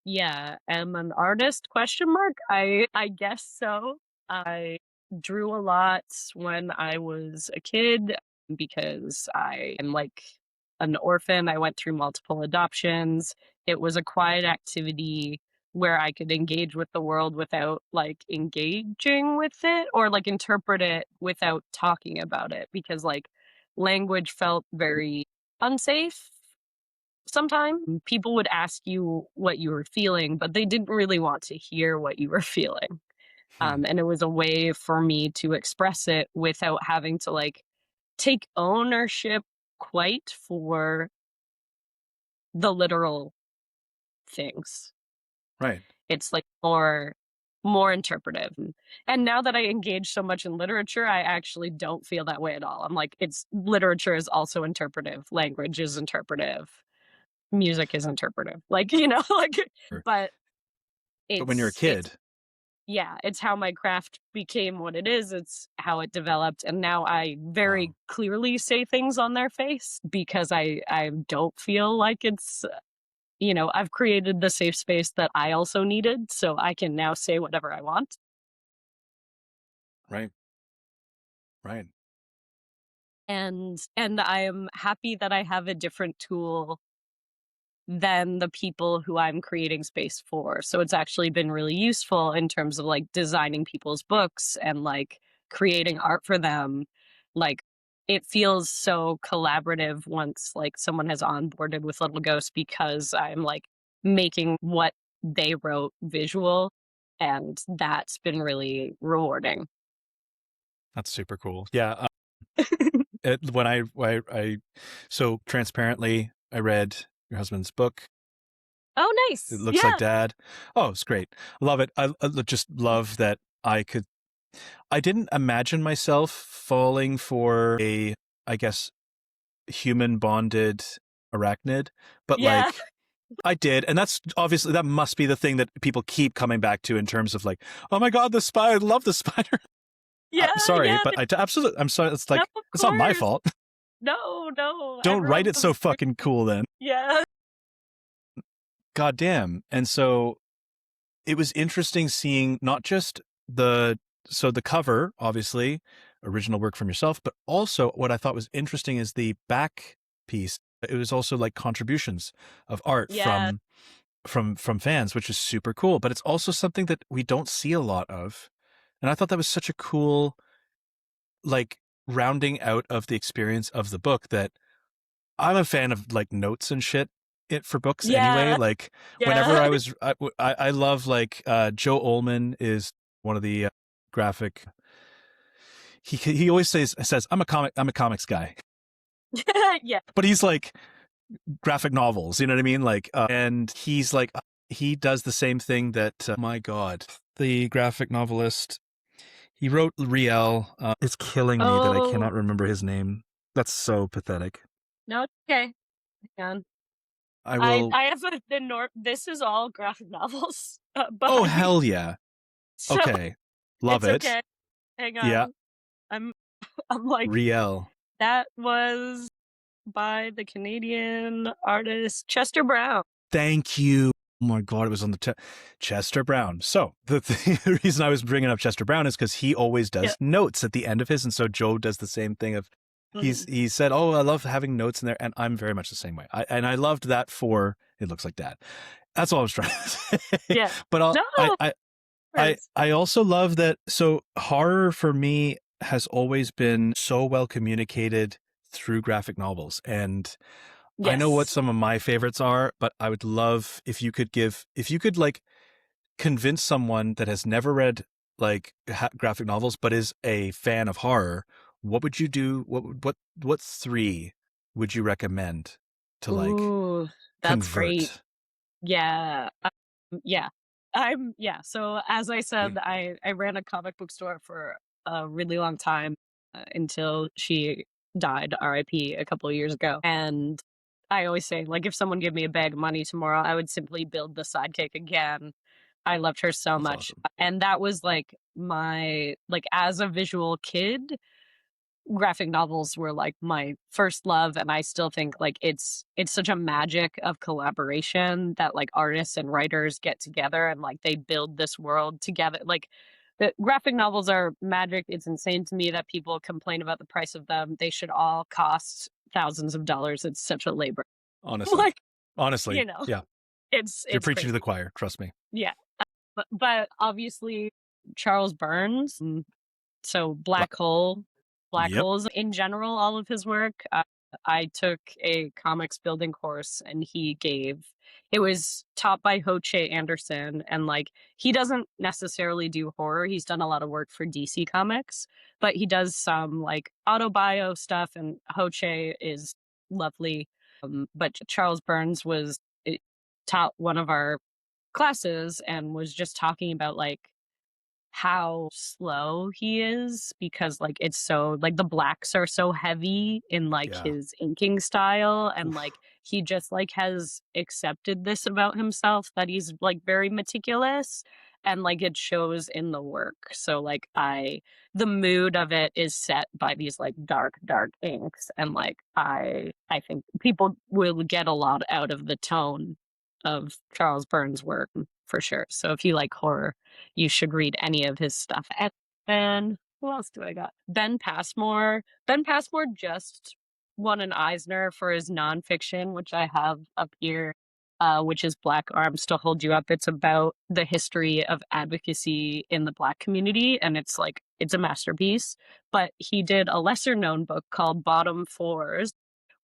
yeah, am an artist question mark. I guess so. I drew a lot when I was a kid because I am like an orphan. I went through multiple adoptions. It was a quiet activity where I could engage with the world without like engaging with it, or like interpret it without talking about it, because like language felt very unsafe sometimes. People would ask you what you were feeling, but they didn't really want to hear what you were feeling. Hmm. And it was a way for me to express it without having to like take ownership quite for the literal things. Right. It's like more interpretive. And now that I engage so much in literature, I actually don't feel that way at all. I'm like, it's literature is also interpretive, language is interpretive, music is interpretive. Like, like, Sure. but But when you're a it's kid, yeah, it's how my craft became what it is. It's how it developed. And now I very wow. clearly say things on their face because I don't feel like it's, I've created the safe space that I also needed. So I can now say whatever I want. Right. Right. And I am happy that I have a different tool than the people who I'm creating space for. So it's actually been really useful in terms of like designing people's books and like creating art for them. Like it feels so collaborative once like someone has onboarded with Little Ghost, because I'm like making what they wrote visual, and that's been really rewarding. That's super cool. Yeah. When so transparently, I read your husband's book. Oh, It nice. looks like Yeah. Dad. Oh, it's great. Love it. I just love that I didn't imagine myself falling for a, I guess, human bonded arachnid, but Yeah. like I did. And that's obviously, that must be the thing that people keep coming back to in terms of like, oh my God, the spider, I love the spider. Yeah. Sorry, Yeah. but absolutely, I'm sorry. It's No, like, of it's not my course. fault. No, no. Don't write Everyone it so loves fucking cool then. Yeah. God damn. And so it was interesting seeing not just the cover, obviously, original work from yourself, but also what I thought was interesting is the back piece. It was also like contributions of art Yeah. from fans, which is super cool. But it's also something that we don't see a lot of. And I thought that was such a cool, like, rounding out of the experience of the book, that I'm a fan of like notes and shit for books anyway. Yeah. Like whenever Yeah. I love like Joe Ullman is one of the graphic. He always says I'm a comics guy, Yeah. but he's like graphic novels. You know what I mean? Like and he's like he does the same thing that my God, the graphic novelist. He wrote Riel. It's killing me that I Oh, cannot remember his name. That's so pathetic. no, it's okay. Hang on. I I will. I have this is all graphic novels Oh behind me. hell yeah. So Okay. Love it's it. okay. Hang Yeah. on. I'm I'm like, Riel. that was by the Canadian artist Chester Brown. Thank you. Oh my God, it was on the Chester Brown. So the reason I was bringing up Chester Brown is because he always Yeah. does notes at the end of his. And so Joe does the same thing of Mhm. he said, oh, I love having notes in there. And I'm very much the same way. I loved that for It Looks Like Dad. That's all I was trying to say. Yeah. But No, of course. I also love that. So horror for me has always been so well communicated through graphic novels. And I know what Yes. some of my favorites are, but I would love if you could like convince someone that has never read like graphic novels, but is a fan of horror. What would you do? What three would you recommend to like Ooh, that's great. convert? Yeah. Yeah. Yeah. So as I said, I ran a comic book store for a really long time, until she died, RIP, a couple of years ago. And I always say, like, if someone gave me a bag of money tomorrow, I would simply build the sidekick again. I loved her so That's much. awesome. And that was like like as a visual kid, graphic novels were like my first love, and I still think like it's such a magic of collaboration that like artists and writers get together and like they build this world together. Like the graphic novels are magic. It's insane to me that people complain about the price of them. They should all cost thousands of dollars. It's such a labor. Honestly, Like, honestly, you know. yeah. You're it's preaching to the crazy. choir. Trust me. Yeah. But obviously Charles Burns, so But, black yep. holes in general, all of his work. I took a comics building course and it was taught by Hoche Anderson, and like he doesn't necessarily do horror. He's done a lot of work for DC Comics, but he does some like autobio stuff, and Hoche is lovely. But Charles Burns taught one of our classes and was just talking about like how slow he is because like it's so like the blacks are so heavy in like Yeah. his inking style, and Oof. like he just like has accepted this about himself, that he's like very meticulous, and like it shows in the work. So like the mood of it is set by these like dark inks, and like I think people will get a lot out of the tone of Charles Burns' work for sure. So if you like horror, you should read any of his stuff. And then who else do I got? Ben Passmore. Ben Passmore just won an Eisner for his nonfiction, which I have up here, which is Black Arms to Hold You Up. It's about the history of advocacy in the Black community, and it's a masterpiece. But he did a lesser known book called Bottom Floors,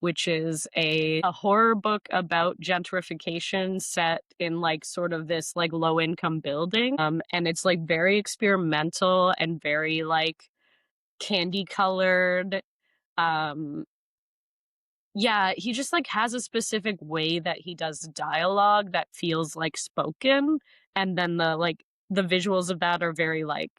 which is a horror book about gentrification set in like sort of this like low income building. And it's like very experimental and very like candy colored. Um, yeah, he just like has a specific way that he does dialogue that feels like spoken. And then the visuals of that are very like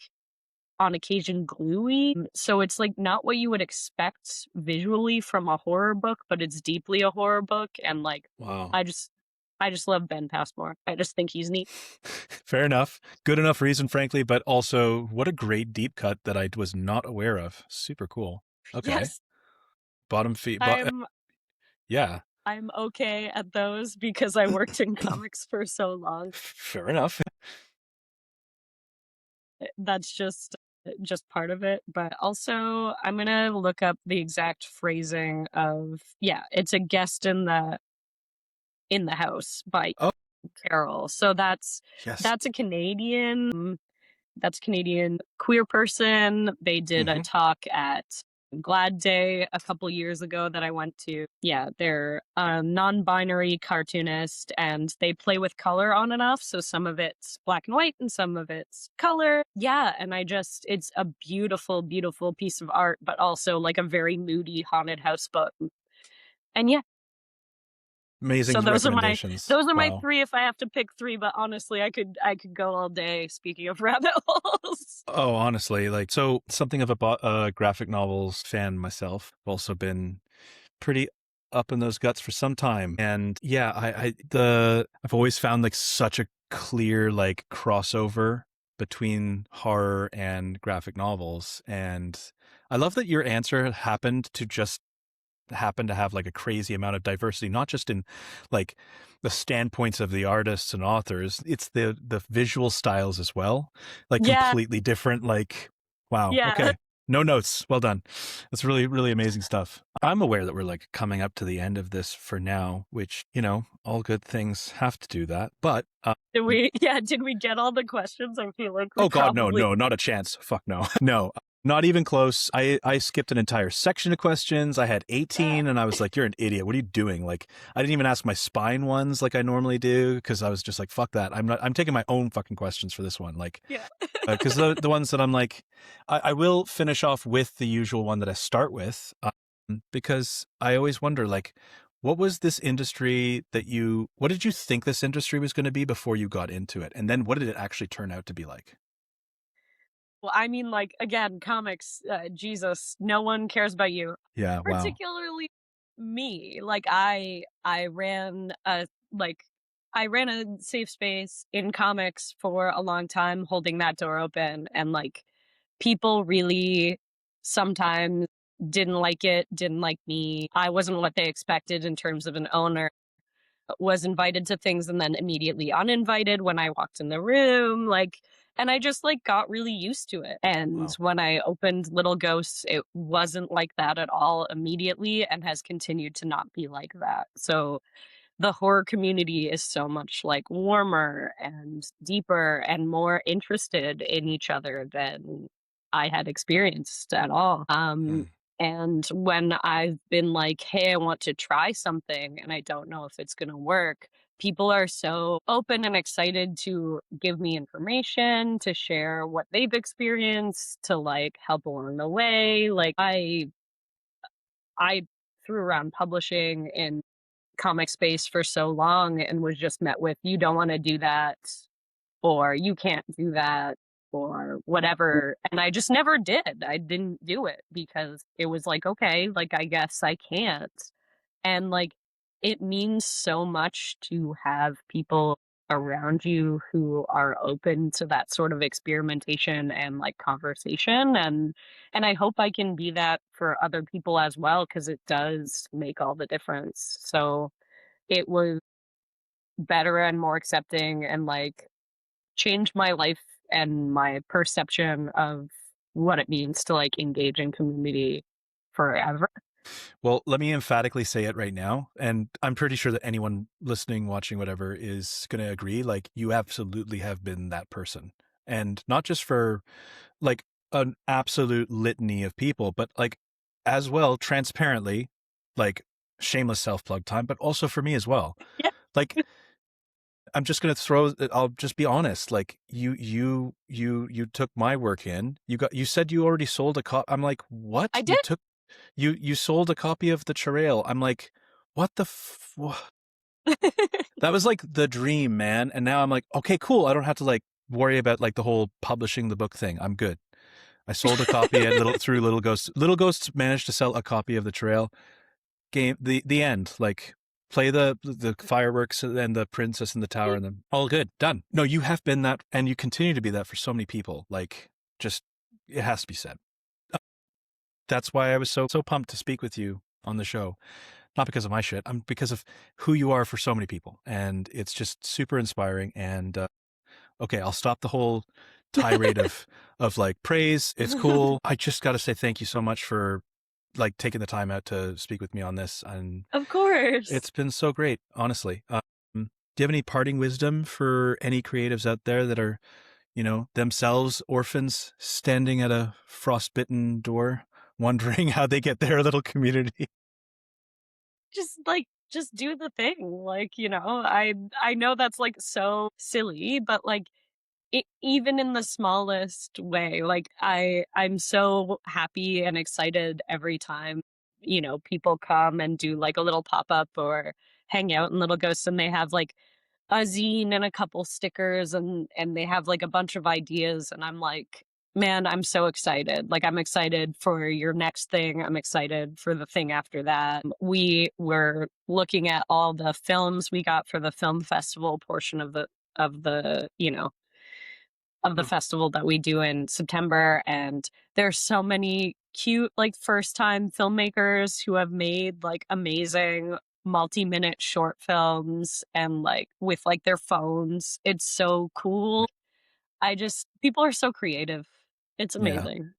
on occasion gluey. So it's like not what you would expect visually from a horror book, but it's deeply a horror book. And like Wow. I just I just love Ben Passmore. I just think he's neat. Fair enough. Good enough reason, frankly, but also what a great deep cut that I was not aware of. Super cool. Okay. Yes, Bottom feet. I'm Yeah. I'm okay at those because I worked in comics for so long. Fair enough. That's just part of it. But also I'm gonna look up the exact phrasing of, yeah, it's a guest in the house by Oh, Carol. So yes. that's a Canadian queer person. They did a Hmm. talk at Glad Day a couple years ago that I went to. Yeah, they're a non-binary cartoonist, and they play with color on and off. So some of it's black and white and some of it's color. Yeah, and it's a beautiful, beautiful piece of art, but also like a very moody haunted house book. And yeah, Amazing so recommendations. those are my Wow. three if I have to pick three, but honestly I could go all day speaking of rabbit holes. Oh, honestly, like, so something of a graphic novels fan myself. I've also been pretty up in those guts for some time. And yeah, I've always found like such a clear like crossover between horror and graphic novels. And I love that your answer happened to just happen to have like a crazy amount of diversity, not just in like the standpoints of the artists and authors, it's the visual styles as well, like Yeah, completely different. Like, wow, yeah. okay, no notes, well done. That's really, really amazing stuff. I'm aware that we're like coming up to the end of this for now, which, all good things have to do that, but Did we get all the questions? I feel like we oh God, no, probably no, not a chance. Fuck no. No, not even close. I skipped an entire section of questions. I had 18 and I was like, you're an idiot. What are you doing? Like, I didn't even ask my spine ones like I normally do because I was just like, fuck that. I'm taking my own fucking questions for this one. Like, yeah. because the ones that I'm like, I will finish off with the usual one that I start with, because I always wonder, like, what was this industry what did you think this industry was going to be before you got into it? And then what did it actually turn out to be like? Well, I mean, like again, comics, Jesus, no one cares about you, Yeah, wow. particularly me. Like like I ran a safe space in comics for a long time, holding that door open, and like people really sometimes didn't like it, didn't like me. I wasn't what they expected in terms of an owner. Was invited to things and then immediately uninvited when I walked in the room, like, and I just like got really used to it. And Wow. when I opened Little Ghosts, it wasn't like that at all immediately and has continued to not be like that. So the horror community is so much like warmer and deeper and more interested in each other than I had experienced at all. Mm. And when I've been like, hey, I want to try something and I don't know if it's going to work, people are so open and excited to give me information, to share what they've experienced, to like help along the way. Like I threw around publishing in comic space for so long and was just met with, you don't want to do that, or you can't do that, or whatever. And I just never did. I didn't do it because it was like, okay, like I guess I can't. And like it means so much to have people around you who are open to that sort of experimentation and like conversation, and I hope I can be that for other people as well because it does make all the difference. So it was better and more accepting and like changed my life and my perception of what it means to like engage in community forever. Well, let me emphatically say it right now. And I'm pretty sure that anyone listening, watching, whatever is going to agree. Like, you absolutely have been that person. And not just for like an absolute litany of people, but like as well, transparently, like shameless self plug time, but also for me as well. Yeah. Like, I'm just gonna throw. I'll just be honest. Like you took my work in. You said you already sold a copy. I'm like, I what? did. You sold a copy of the Charail. I'm like, what the that was like the dream, man. And now I'm like, okay, cool. I don't have to like worry about like the whole publishing the book thing. I'm good. I sold a copy at Little Ghosts. Little Ghosts managed to sell a copy of the Trail. Game the end. Like play the fireworks and the princess in the tower and then all good. Done. No, you have been that and you continue to be that for so many people. Like just it has to be said. That's why I was so pumped to speak with you on the show. Not because of my shit. I'm because of who you are for so many people. And it's just super inspiring and okay, I'll stop the whole tirade of like praise. It's cool. I just got to say thank you so much for like taking the time out to speak with me on this, and Of course. it's been so great, honestly. Do you have any parting wisdom for any creatives out there that are, themselves orphans standing at a frostbitten door, wondering how they get their little community? Just do the thing. Like, I know that's like so silly, but like even in the smallest way, like I'm so happy and excited every time, people come and do like a little pop-up or hang out in Little Ghosts and they have like a zine and a couple stickers and they have like a bunch of ideas and I'm like, man, I'm so excited. Like I'm excited for your next thing. I'm excited for the thing after that. We were looking at all the films we got for the film festival portion of the of the festival that we do in September. And there's so many cute, like, first time filmmakers who have made like amazing multi-minute short films and like with like their phones. It's so cool. People are so creative. It's Yeah, amazing.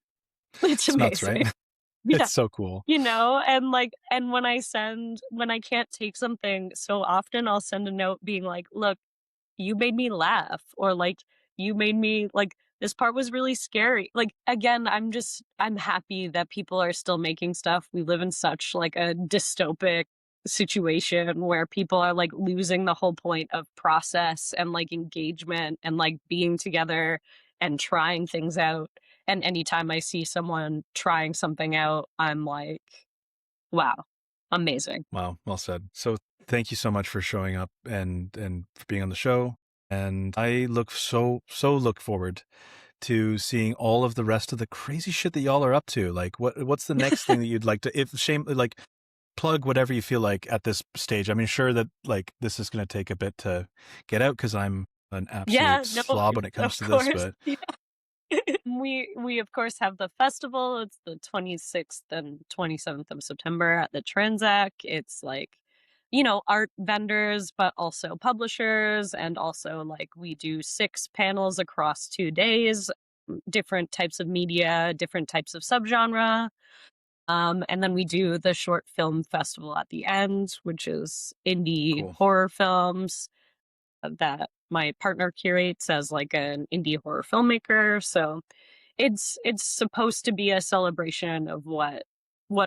It's it's nuts, right? amazing. Yeah. It's so cool. And like, and when I can't take something, so often I'll send a note being like, look, you made me laugh or like you made me like this part was really scary. Like again, I'm happy that people are still making stuff. We live in such like a dystopic situation where people are like losing the whole point of process and like engagement and like being together and trying things out. And anytime I see someone trying something out, I'm like, wow, amazing. Wow, well said. So thank you so much for showing up and for being on the show. And I look forward to seeing all of the rest of the crazy shit that y'all are up to. Like what's the next thing that you'd like to like plug whatever you feel like at this stage. I mean, sure that like this is going to take a bit to get out because I'm an Yeah, absolute no, slob when it comes of to this, course. but We of course have the festival. It's the 26th and 27th of September at the Transac. It's like, art vendors, but also publishers. And also like we do 6 panels across 2 days, different types of media, different types of subgenre. And then we do the short film festival at the end, which is indie Cool. horror films that my partner curates as like an indie horror filmmaker. So it's supposed to be a celebration of what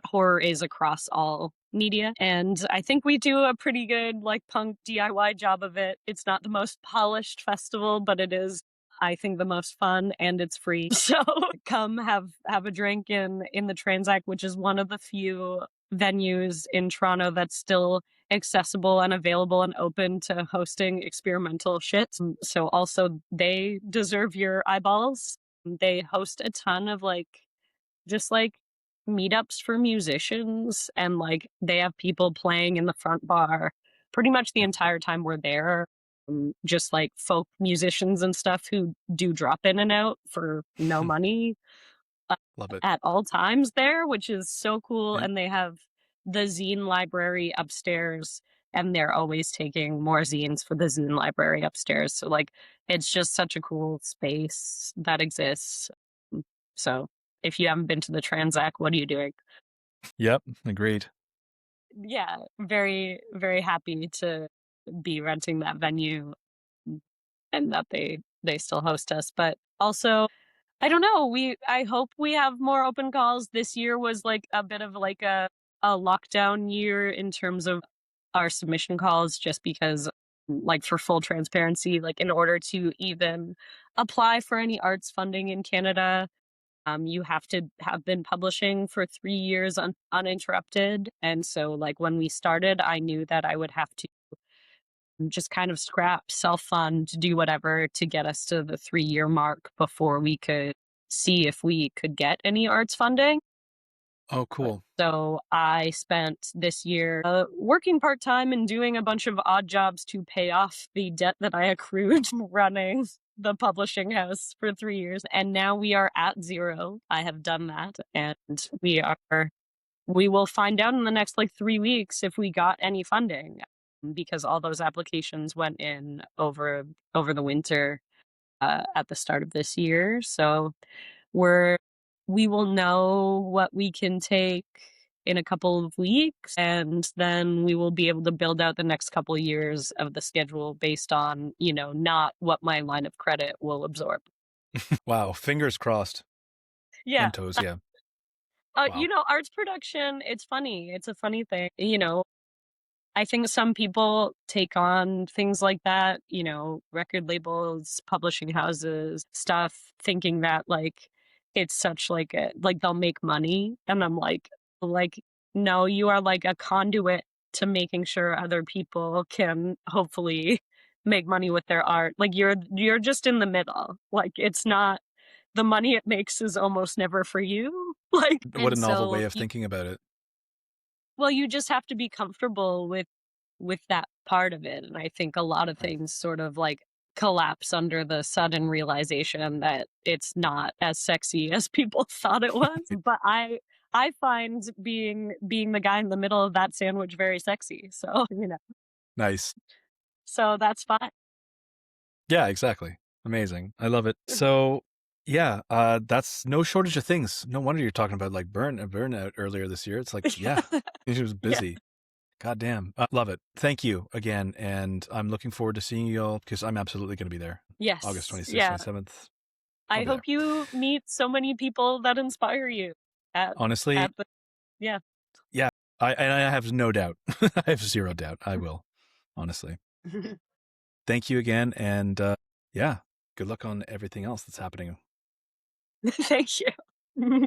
horror is across all media. And I think we do a pretty good like punk DIY job of it. It's not the most polished festival, but it is, I think, the most fun, and it's free. So come have a drink in the Transact, which is one of the few venues in Toronto that's still accessible and available and open to hosting experimental shit. So also they deserve your eyeballs. They host a ton of like just like meetups for musicians, and like they have people playing in the front bar pretty much the Yeah. entire time we're there. Just like folk musicians and stuff who do drop in and out for no money Love it. at all times there, which is so cool. Yeah. And they have the zine library upstairs, and they're always taking more zines for the zine library upstairs. So like it's just such a cool space that exists. So if you haven't been to the Transact, what are you doing? Yep. Agreed. Yeah, very, very happy to be renting that venue and that they still host us. But also, I don't know, I hope we have more open calls. This year was like a bit of like a lockdown year in terms of our submission calls, just because like for full transparency, like in order to even apply for any arts funding in Canada, you have to have been publishing for 3 years uninterrupted. And so, like, when we started, I knew that I would have to just kind of scrap, self fund, do whatever to get us to the 3 year mark before we could see if we could get any arts funding. Oh, cool. So I spent this year working part time and doing a bunch of odd jobs to pay off the debt that I accrued running the publishing house for 3 years. And now we are at zero. I have done that. And we will find out in the next like 3 weeks if we got any funding, because all those applications went in over the winter at the start of this year. So we're we will know what we can take in a couple of weeks, and then we will be able to build out the next couple of years of the schedule based on, not what my line of credit will absorb. Wow. Fingers crossed Yeah. and toes. Yeah. Wow. Arts production, it's funny. It's a funny thing. I think some people take on things like that, record labels, publishing houses, stuff, thinking that like it's such like like they'll make money. And I'm like, no, you are like a conduit to making sure other people can hopefully make money with their art. Like you're just in the middle. Like it's not, the money it makes is almost never for you. Like, What a and novel so way of thinking about it. well, you just have to be comfortable with that part of it. And I think a lot of Right. things sort of like collapse under the sudden realization that it's not as sexy as people thought it was. But I find being the guy in the middle of that sandwich very sexy. So, Nice. so that's fine. Yeah, exactly. Amazing. I love it. So yeah, that's no shortage of things. No wonder you're talking about like burnout earlier this year. It's like, yeah, she was Yeah. busy. God damn. Love it. Thank you again. And I'm looking forward to seeing you all because I'm absolutely going to be there. Yes. August 26th, Yeah. 27th. I I'll be hope there. you meet so many people that inspire you Honestly, at the, yeah. yeah. I have no doubt. I have zero doubt. I will. Honestly. Thank you again. And yeah, good luck on everything else that's happening. Thank you.